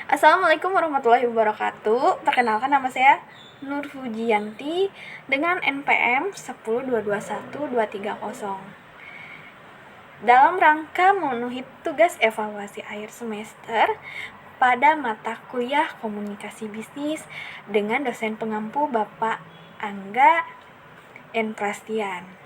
Assalamualaikum warahmatullahi wabarakatuh. Perkenalkan, nama saya Nur Fujianti dengan NPM 10221-230. Dalam rangka memenuhi tugas evaluasi akhir semester pada mata kuliah komunikasi bisnis dengan dosen pengampu Bapak Angga N. Prastian.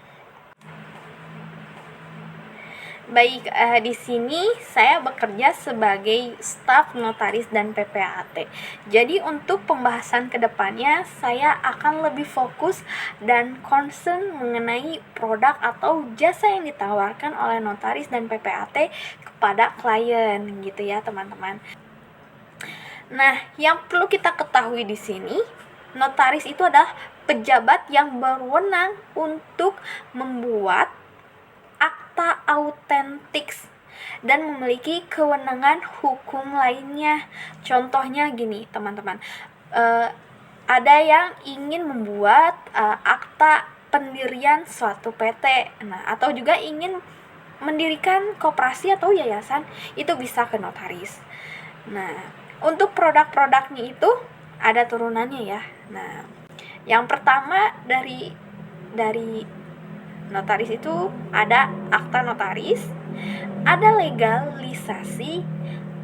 Baik, di sini saya bekerja sebagai staf notaris dan PPAT. Jadi untuk pembahasan kedepannya saya akan lebih fokus dan concern mengenai produk atau jasa yang ditawarkan oleh notaris dan PPAT kepada klien, gitu ya teman-teman. Nah, yang perlu kita ketahui di sini, notaris itu adalah pejabat yang berwenang untuk membuat akta autentik dan memiliki kewenangan hukum lainnya. Contohnya gini teman-teman, ada yang ingin membuat akta pendirian suatu PT, atau juga ingin mendirikan koperasi atau yayasan, itu bisa ke notaris. Nah, untuk produk-produknya itu ada turunannya ya. Nah, yang pertama dari notaris itu ada akta notaris, ada legalisasi,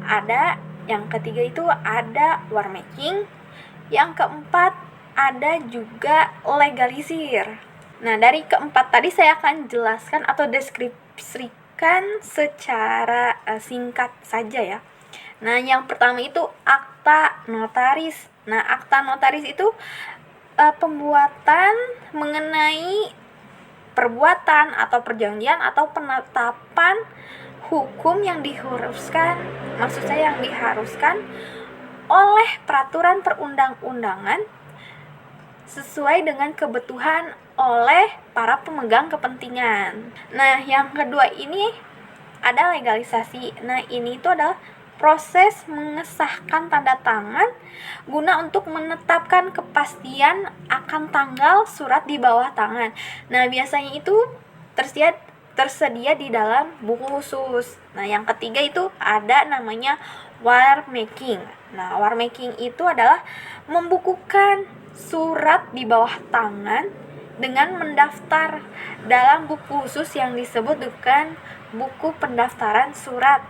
ada yang ketiga itu ada war making, yang keempat ada juga legalisir. Nah, dari keempat tadi saya akan jelaskan atau deskripsikan secara singkat saja ya. Nah, yang pertama itu akta notaris. Nah, akta notaris itu pembuatan mengenai perbuatan atau perjanjian atau penetapan hukum yang diharuskan oleh peraturan perundang-undangan sesuai dengan kebutuhan oleh para pemegang kepentingan. Nah, yang kedua ini ada legalisasi. Nah, ini itu adalah proses mengesahkan tanda tangan guna untuk menetapkan kepastian akan tanggal surat di bawah tangan. Nah, biasanya itu tersedia di dalam buku khusus. Nah, yang ketiga itu ada namanya war making. Nah, war making itu adalah membukukan surat di bawah tangan dengan mendaftar dalam buku khusus yang disebut dengan buku pendaftaran surat.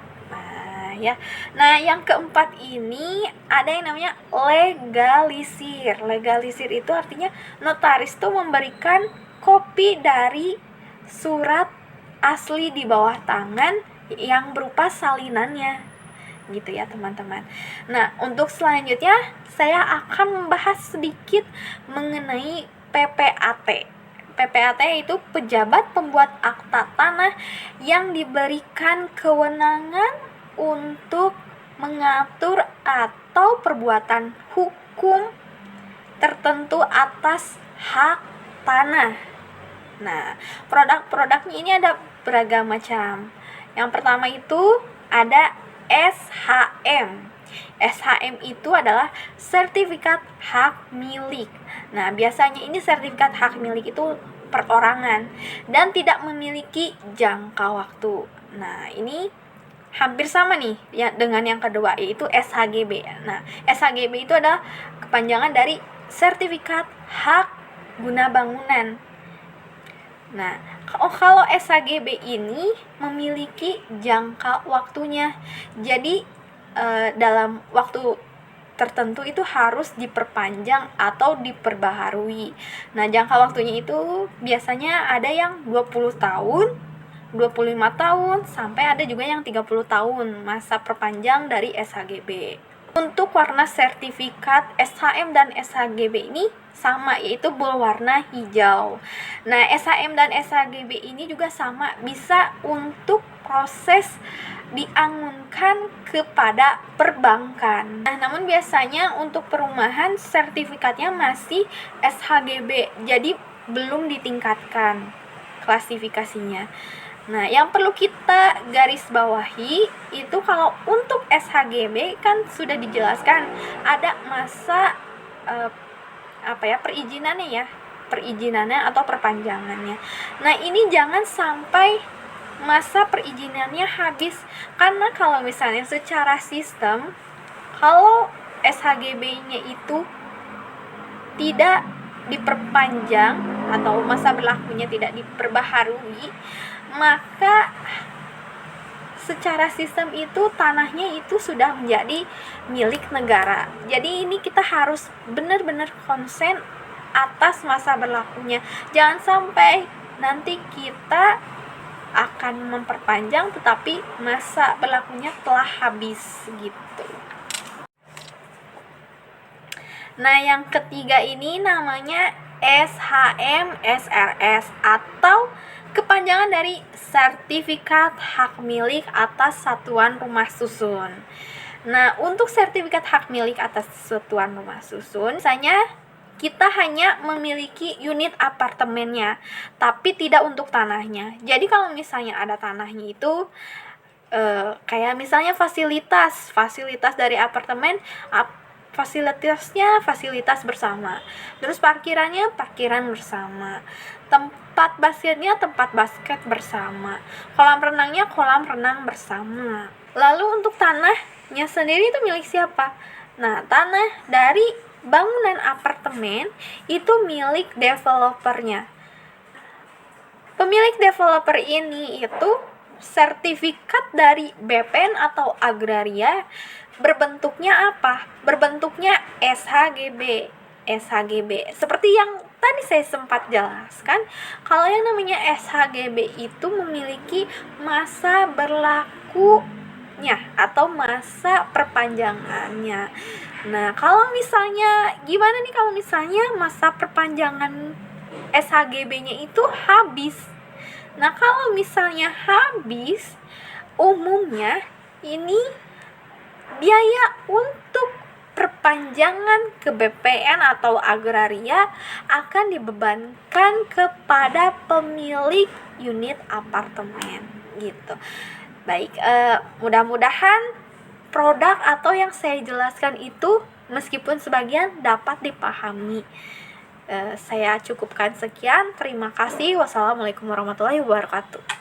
Nah, yang keempat ini ada yang namanya legalisir. Legalisir itu artinya notaris tuh memberikan kopi dari surat asli di bawah tangan yang berupa salinannya, gitu ya teman-teman. Nah, untuk selanjutnya saya akan membahas sedikit mengenai PPAT. PPAT itu pejabat pembuat akta tanah yang diberikan kewenangan untuk mengatur atau perbuatan hukum tertentu atas hak tanah. Nah, produk-produknya ini ada beragam macam. Yang pertama itu ada SHM. SHM itu adalah sertifikat hak milik. Nah, biasanya ini sertifikat hak milik itu perorangan dan tidak memiliki jangka waktu. Nah, ini hampir sama nih ya dengan yang kedua, yaitu SHGB. Nah, SHGB itu adalah kepanjangan dari sertifikat hak guna bangunan. Nah, kalau SHGB ini memiliki jangka waktunya. Jadi dalam waktu tertentu itu harus diperpanjang atau diperbaharui. Nah, jangka waktunya itu biasanya ada yang 20 tahun, 25 tahun, sampai ada juga yang 30 tahun masa perpanjang dari SHGB. Untuk warna sertifikat SHM dan SHGB ini sama, yaitu berwarna hijau. Nah, SHM dan SHGB ini juga sama, bisa untuk proses diangunkan kepada perbankan. Nah, namun biasanya untuk perumahan sertifikatnya masih SHGB, jadi belum ditingkatkan klasifikasinya. Nah, yang perlu kita garis bawahi itu kalau untuk SHGB kan sudah dijelaskan ada masa perizinannya atau perpanjangannya. Nah, ini jangan sampai masa perizinannya habis, karena kalau misalnya secara sistem kalau SHGB-nya itu tidak diperpanjang atau masa berlakunya tidak diperbaharui, maka secara sistem itu tanahnya itu sudah menjadi milik negara. Jadi ini kita harus benar-benar konsen atas masa berlakunya. Jangan sampai nanti kita akan memperpanjang tetapi masa berlakunya telah habis gitu. Nah, yang ketiga ini namanya SHM SRS atau kepanjangan dari Sertifikat Hak Milik Atas Satuan Rumah Susun. Nah, untuk sertifikat hak milik atas satuan rumah susun, misalnya kita hanya memiliki unit apartemennya, tapi tidak untuk tanahnya. Jadi kalau misalnya ada tanahnya itu, kayak misalnya fasilitas dari apartemen, fasilitasnya fasilitas bersama, terus parkirannya parkiran bersama, tempat basketnya tempat basket bersama, kolam renangnya kolam renang bersama. Lalu untuk tanahnya sendiri itu milik siapa? Nah, tanah dari bangunan apartemen itu milik developernya. Pemilik developer ini itu sertifikat dari BPN atau agraria berbentuknya apa? Berbentuknya SHGB. Seperti yang tadi saya sempat jelaskan, kalau yang namanya SHGB itu memiliki masa berlakunya atau masa perpanjangannya. Nah, kalau misalnya gimana nih kalau misalnya masa perpanjangan SHGB-nya itu habis? Nah, kalau misalnya habis, umumnya ini biaya untuk perpanjangan ke BPN atau agraria akan dibebankan kepada pemilik unit apartemen gitu. Baik, mudah-mudahan produk atau yang saya jelaskan itu meskipun sebagian dapat dipahami. Saya cukupkan sekian. Terima kasih. Wassalamualaikum warahmatullahi wabarakatuh.